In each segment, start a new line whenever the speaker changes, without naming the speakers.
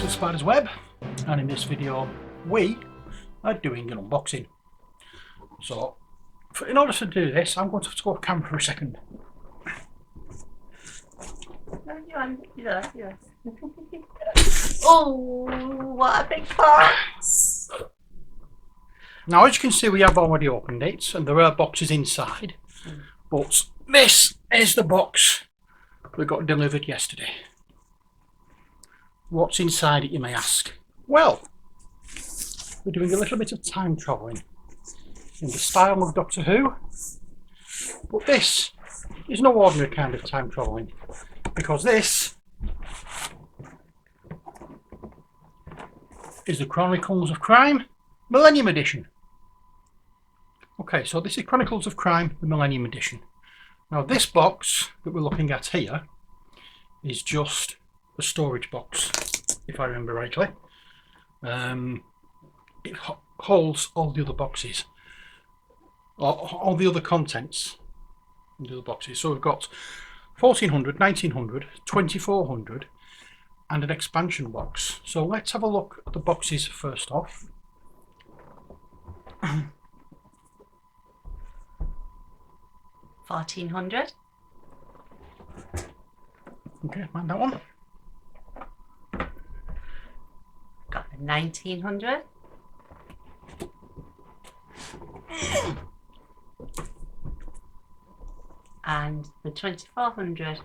Little Spider's Web, and in this video we are doing an unboxing. So in order to do this, I'm going to have to go off camera for a second.
Oh, what a big box!
Now, as you can see, we have already opened it, and there are boxes inside, but this is the box we got delivered yesterday. What's inside it, you may ask? Well, we're doing a little bit of time travelling in the style of Doctor Who, but this is no ordinary kind of time travelling, because this is the Chronicles of Crime Millennium Edition. Okay, so this is Chronicles of Crime, the Millennium Edition. Now, this box that we're looking at here is just a storage box, if I remember rightly. It holds all the other boxes, all the other contents in the other boxes. So we've got 1400, 1900, 2400 and an expansion box. So let's have a look at the boxes first off.
1400.
Okay, find that one.
Got the 1900. And the 2400.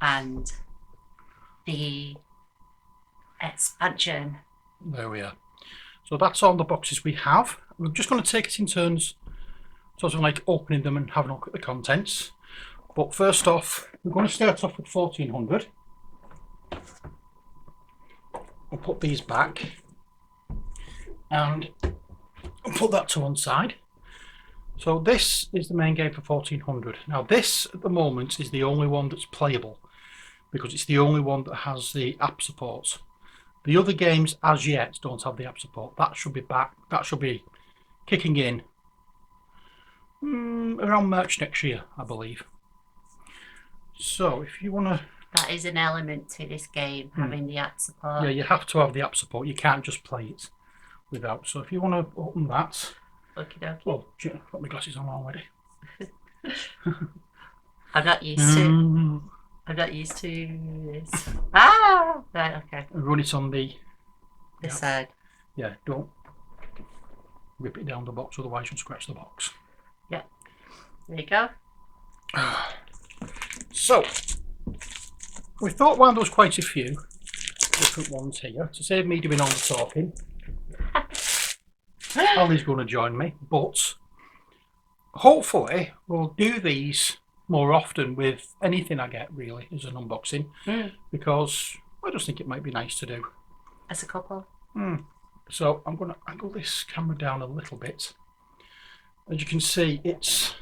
And the expansion.
There we are. So that's all the boxes we have. We're just going to take it in turns, sort of like opening them and having a look at the contents. But first off, we're going to start off with 1400. We'll put these back and put that to one side. So this is the main game for 1400. Now this at the moment is the only one that's playable because it's the only one that has the app support. The other games as yet don't have the app support. That should be back. That should be kicking in around March next year, I believe. So if you want to...
That is an element to this game, having the app support.
Yeah, you have to have the app support. You can't just play it without. So if you want to open that...
Okie dokie.
Oh, shit, I've got my glasses on already.
I'm not used to... I'm not used to this. Ah! Right, okay.
Run it on the...
This side.
Yeah, don't rip it down the box, otherwise you'll scratch the box.
Yeah. There you go.
So, we thought while there was quite a few different ones here, to save me doing all the talking, Ali's going to join me, but hopefully we'll do these more often with anything I get, really, as an unboxing, because I just think it might be nice to do.
As a couple.
So I'm going to angle this camera down a little bit. As you can see, it's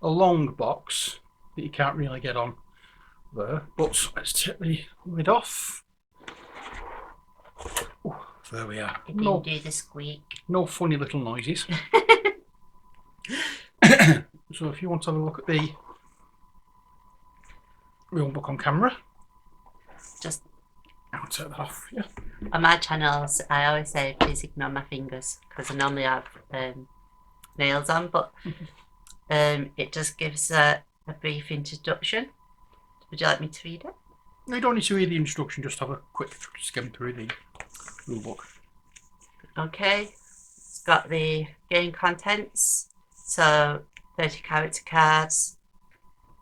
a long box that you can't really get on there, but let's take the lid off. Ooh, there we are.
You can do the squeak.
No funny little noises. So if you want to have a look at the real book on camera,
just
I'll take that off. Yeah.
On my channels, I always say please ignore my fingers because I normally have nails on, but it just gives a brief introduction. Would you like me to read it?
You don't need to read the instruction, just have a quick skim through the rule book.
Okay, it's got the game contents, so 30 character cards,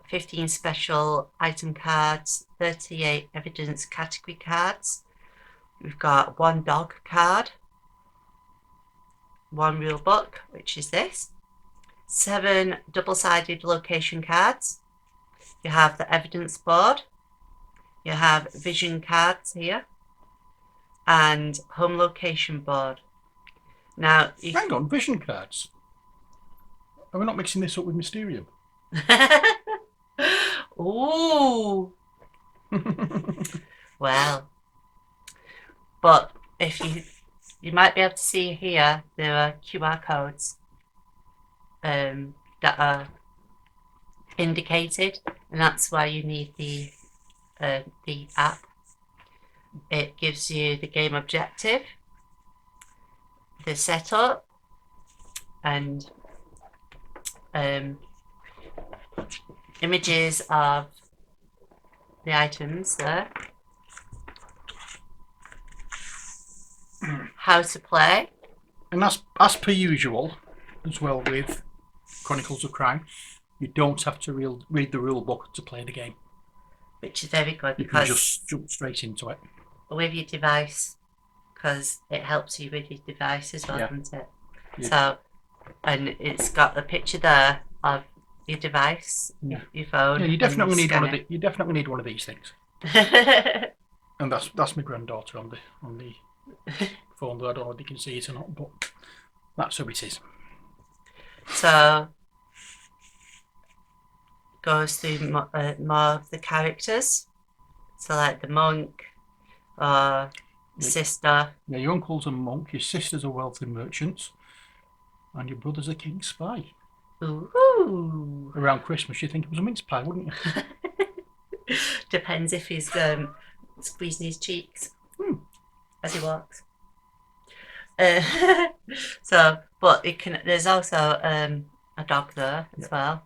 15 special item cards, 38 evidence category cards. We've got 1 dog card, 1 rule book, which is this, 7 double-sided location cards. You have the evidence board, you have vision cards here, and home location board. Now,
hang on, vision cards. Are we not mixing this up with Mysterium?
Ooh. Well, but if you might be able to see here, there are QR codes that are indicated, and that's why you need the app. It gives you the game objective, the setup, and images of the items there, how to play.
And as per usual, as well with Chronicles of Crime, you don't have to read the rule book to play the game.
Which is very good
You can
because
just jump straight into it.
with your device, because it helps you with your device as well,
Yeah.
doesn't it?
Yeah.
So, and it's got the picture there of your device,
Yeah.
your phone.
Yeah, you definitely need one of
it.
you definitely need one of these things. And that's my granddaughter on the phone. Though I don't know if you can see it or not, but that's who it is.
So, goes through more of the characters. So, like the monk or the sister.
Yeah, your uncle's a monk, your sister's a wealthy merchant, and your brother's a king's spy.
Ooh.
Around Christmas, you think it was a mince pie, wouldn't you?
Depends if he's squeezing his cheeks as he walks. So, but it can. There's also a dog there as well.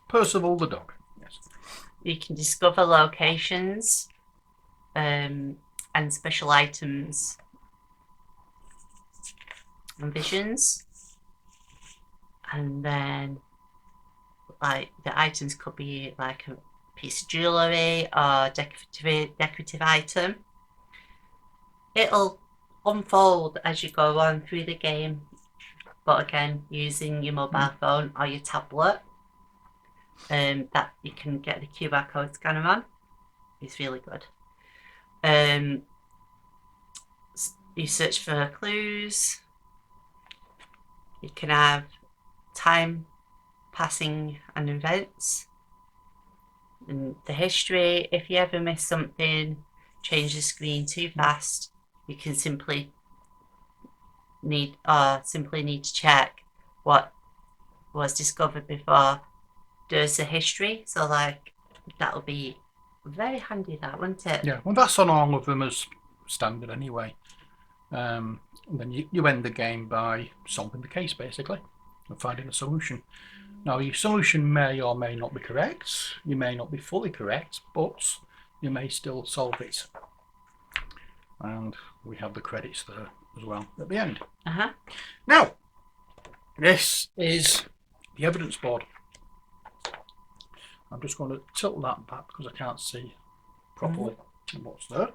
Percival the dog. Yes.
You can discover locations and special items and visions, and then like the items could be like a piece of jewellery or decorative item. It'll unfold as you go on through the game, but again using your mobile phone or your tablet, that you can get the QR code scanner on. It's really good. You search for clues. You can have time passing and events and the history. If you ever miss something, change the screen too fast, you can simply need to check what was discovered before. There's the history, so like that'll be very handy, that, won't it?
Yeah, well, that's on all of them as standard anyway. And then you end the game by solving the case, basically, and finding a solution. Now, your solution may or may not be correct. You may not be fully correct, but you may still solve it. And we have the credits there as well at the end. Now, this is the evidence board. I'm just going to tilt that back because I can't see properly what's there.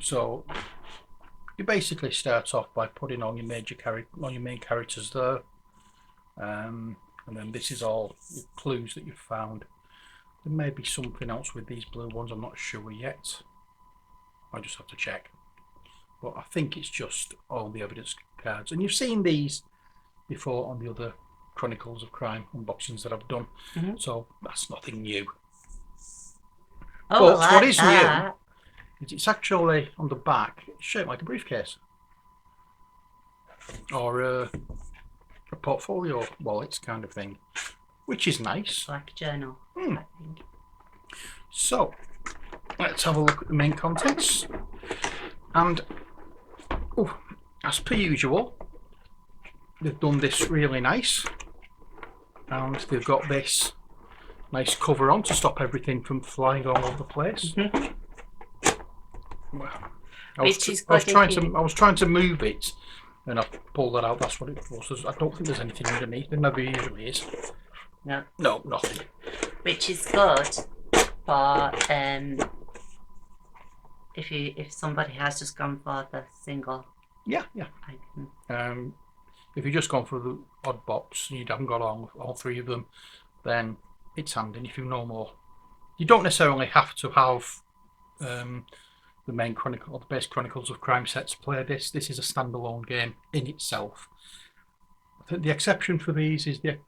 So you basically start off by putting on your main characters there, and then this is all the clues that you've found. There may be something else with these blue ones, I'm not sure yet. I just have to check, but I think it's just all the evidence cards, and you've seen these before on the other Chronicles of Crime unboxings that I've done, so that's nothing new.
Oh,
but
like
what is
that.
new is it's actually on the back, it's shaped like a briefcase or a portfolio wallet kind of thing, which is nice.
Like a journal, I think.
So let's have a look at the main contents, and as per usual, they've done this really nice, and they've got this nice cover on to stop everything from flying all over the place. I was trying to move it, and I pulled that out. That's what it was. I don't think there's anything underneath. There never usually is.
No,
nothing.
Which is good for if somebody has just gone for the single.
Yeah.
Item.
If you've just gone for the odd box and you haven't got all three of them, then it's handy. And if you know more, you don't necessarily have to have the main Chronicle or the base Chronicles of Crime set to play this. This is a standalone game in itself. I think the exception for these is the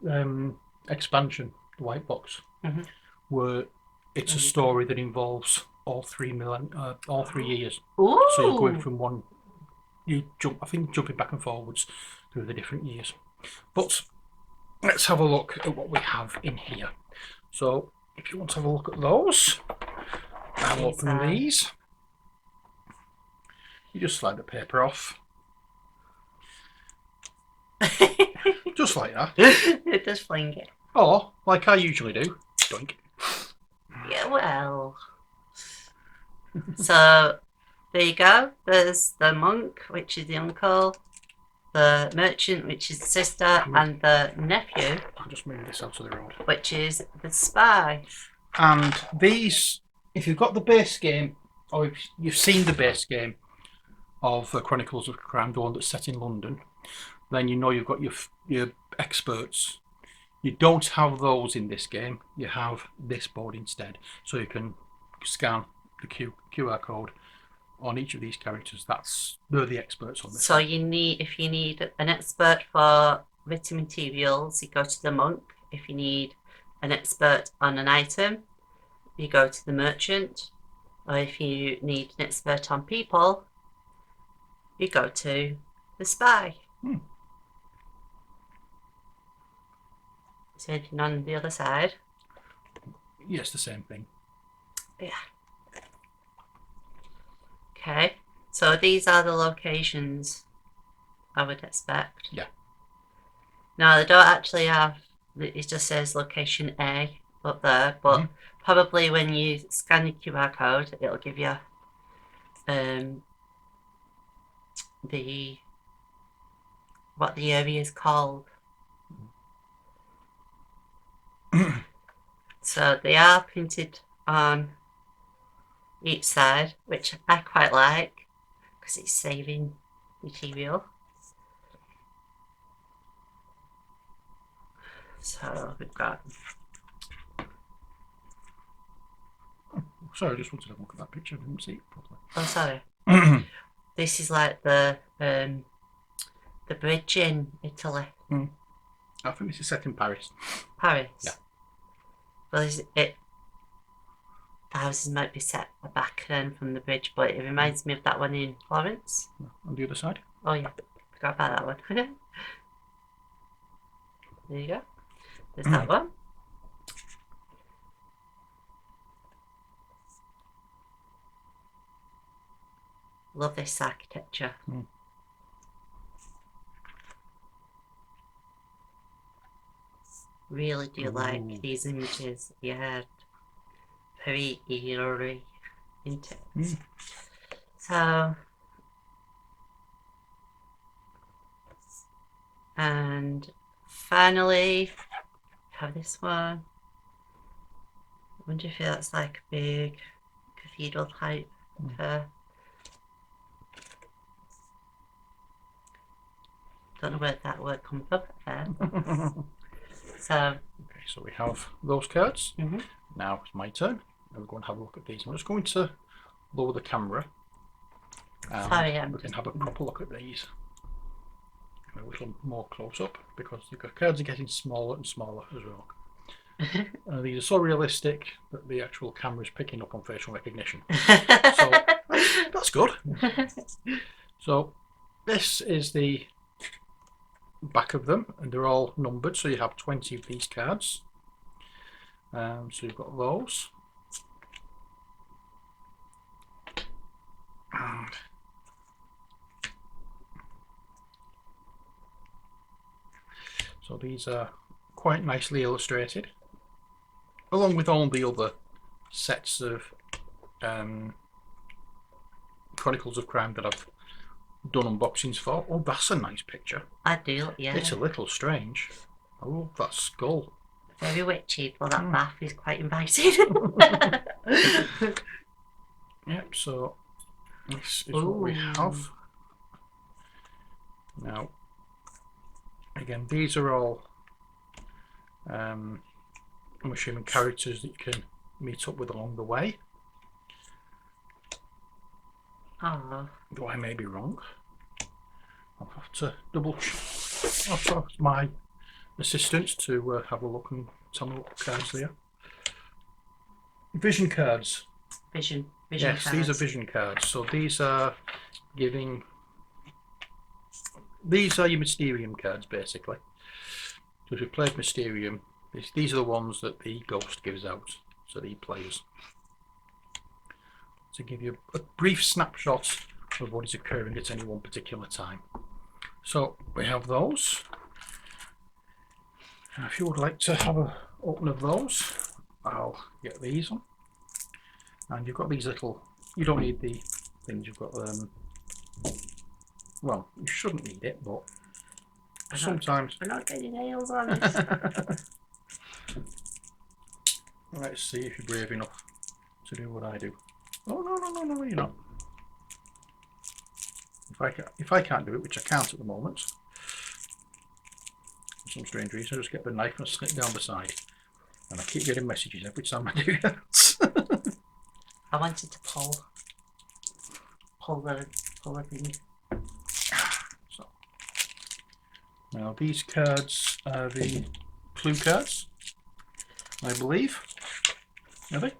expansion, the white box, where it's a story that involves all 3 years.
Ooh.
So you're going from one. I think jumping back and forwards through the different years. But let's have a look at what we have in here. So if you want to have a look at those, I'll open these. You just slide the paper off. Just like that.
It does fling it.
Or, like I usually do, doink.
Yeah, well. So, there you go. There's the monk, which is the uncle, the merchant, which is the sister, and the nephew.
I'll just move this out of the road.
Which is the spy.
And these, if you've got the base game, or if you've seen the base game of Chronicles of Crime, the one that's set in London, then you know you've got your experts. You don't have those in this game. You have this board instead, so you can scan the QR code on each of these characters. They're the experts on this.
So if you need an expert for written materials, you go to the monk. If you need an expert on an item, you go to the merchant. Or if you need an expert on people, you go to the spy. Is there anything on the other side?
Yes, the same thing.
Yeah. Okay, so these are the locations I would expect.
Yeah.
No, they don't actually have, it just says location A up there, but probably when you scan the QR code, it'll give you what the area is called. So they are printed on each side, which I quite like because it's saving material. So we've got.
Sorry, I just wanted to have a look at that picture. I didn't see it properly.
Oh, sorry. This is like the bridge in Italy.
I think this is set in Paris.
Paris.
Yeah.
Well, the houses might be set back then from the bridge, but it reminds me of that one in Florence.
On the other side.
Oh yeah, forgot about that one. There you go. There's that one. Love this architecture. Really do like these images. Yeah, very eerie, isn't it? So, and finally, have this one. I wonder if that's like a big cathedral type. Don't know where that word comes up there.
Okay, so we have those cards. Now it's my turn. I'll go and have a look at these. I'm just going to lower the camera. And we can have a proper look at these. A little more close up because the cards are getting smaller and smaller as well. These are so realistic that the actual camera is picking up on facial recognition. So that's good. So this is the back of them, and they're all numbered, so you have 20 of these cards. So you've got those. And so these are quite nicely illustrated, along with all the other sets of Chronicles of Crime that I've done unboxings for. Oh, that's a nice picture.
I do, yeah.
It's a little strange. Oh, that skull.
Very witchy, but that bath is quite inviting.
Yep, so this is what we have. Now, again, these are all, I'm assuming, characters that you can meet up with along the way. Though I may be wrong. I'll have to double check. I'll ask my assistant to have a look and tell me what cards they are. Vision cards.
Vision
yes,
cards.
These are vision cards. So these are giving. These are your Mysterium cards, basically. So if you played Mysterium, these are the ones that the Ghost gives out to the players to give you a brief snapshot of what is occurring at any one particular time. So we have those. And if you would like to have a open of those, I'll get these on. And you've got these little, you don't need the things, you've got well, you shouldn't need it, but sometimes.
We're not getting nails on it.
Let's see if you're brave enough to do what I do. Oh, no, you're not. If I can't do it, which I can't at the moment, for some strange reason, I just get the knife and snip down the side. And I keep getting messages every time I do that.
I wanted to pull the thing.
So, now these cards are the clue cards, I believe. Are they?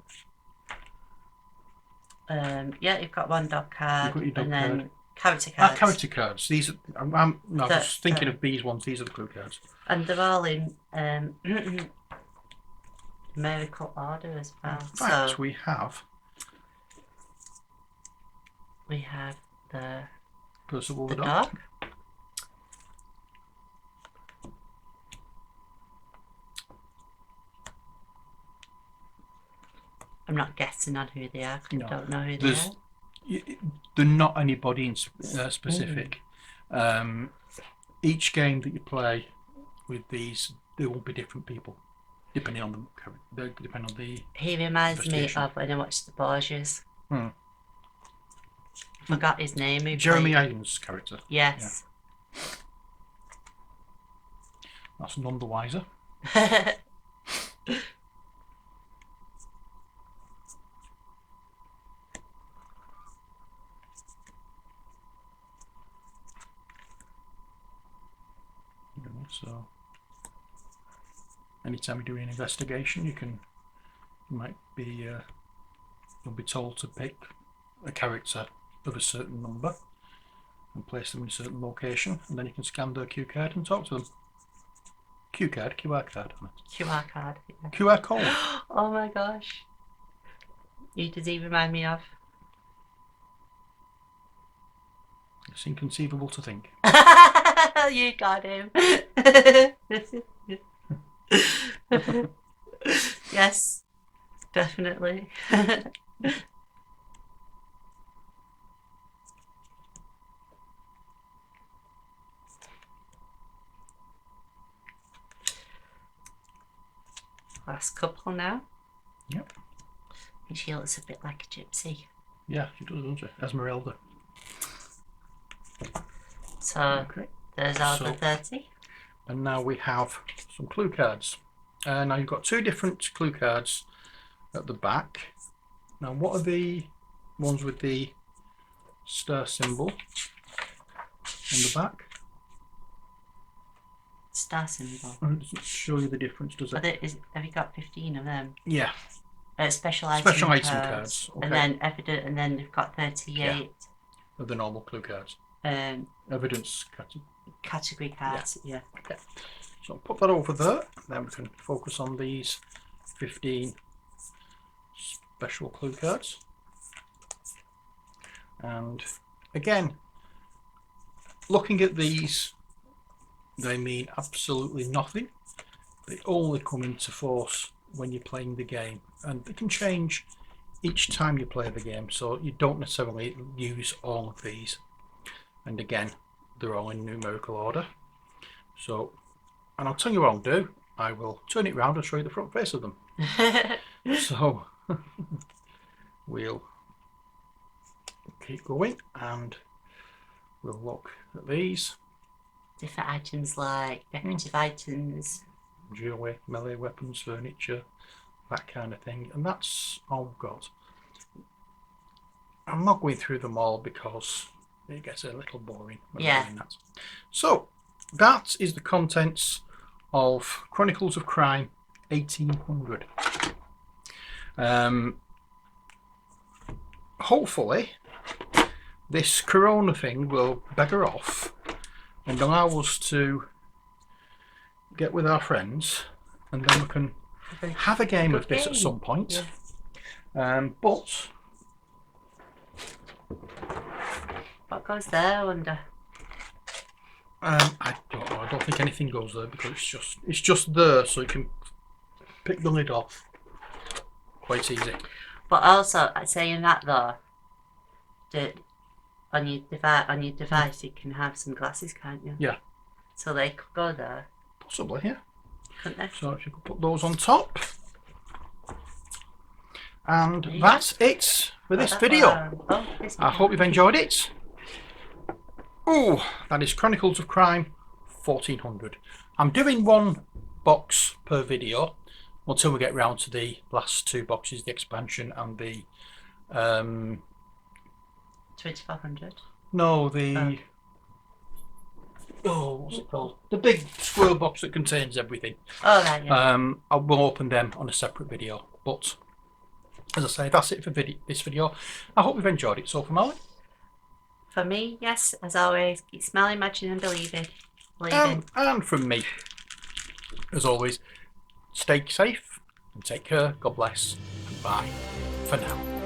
Yeah, you've got one dog card,
You've got your dog
and then
card.
character cards.
Character cards. These are, I was thinking of these ones. These are the clue cards.
And they're all in numerical order as well.
In fact,
so
we have
the
Percival the
dog. I'm not guessing on who they are because I don't know who they are.
They're not anybody in specific. Each game that you play with these, there will be different people, depending on the.
He reminds me of when I watched the Borgias.
Hmm.
Forgot his name.
Jeremy Irons' character.
Yes.
Yeah. That's none the wiser. So, anytime you do an investigation, you'll be told to pick a character of a certain number and place them in a certain location, and then you can scan their Q card and talk to them. QR card.
QR card. Yeah.
QR code.
Oh my gosh. Who does he remind me of?
It's inconceivable to think.
You got him. Yes, definitely. Last couple now.
Yep.
And she looks a bit like a gypsy.
Yeah, she does, doesn't she? Esmeralda.
So
Okay.
there's all the 30.
And now we have some clue cards. Now you've got two different clue cards at the back. Now what are the ones with the star symbol on the back?
Star symbol.
It doesn't show you the difference, does it?
Have you got 15 of them?
Yeah.
Special item
cards. Okay.
And then evident, and then you've got 38
of the normal clue cards. Evidence
category cards. Yeah.
Okay. So I'll put that over there. Then we can focus on these 15 special clue cards. And again, looking at these, they mean absolutely nothing. They only come into force when you're playing the game, and they can change each time you play the game, so you don't necessarily use all of these. And again, they're all in numerical order. So, and I'll tell you what I'll do. I will turn it round and show you the front face of them. So we'll keep going and we'll look at these.
Different items like decorative items.
Jewellery, melee weapons, furniture, that kind of thing. And that's all we've got. I'm not going through them all because it gets a little boring when I'm doing that. So that is the contents of Chronicles of Crime 1800. Hopefully this corona thing will beggar off and allow us to get with our friends, and then we can have a game of this at some point.
Yeah.
But
What goes there, I wonder?
I don't know. I don't think anything goes there because it's just there, so you can pick the lid off quite easy.
But also, saying that though, that on your device you can have some glasses, can't you?
Yeah.
So they could go there.
Possibly, yeah.
Couldn't they?
So if you could put those on top. And that's it for this video. I hope you've enjoyed it. Oh, that is Chronicles of Crime 1400. I'm doing one box per video until we get round to the last two boxes, the expansion and the
2500.
no, the what's it called? The big squirrel box that contains everything.
Oh right, yeah.
I will open them on a separate video. But as I say, that's it for this video. I hope you've enjoyed it. So for Molly.
For me, yes, as always, keep smelling, imagining and believing.
And from me, as always, stay safe and take care. God bless. And bye for now.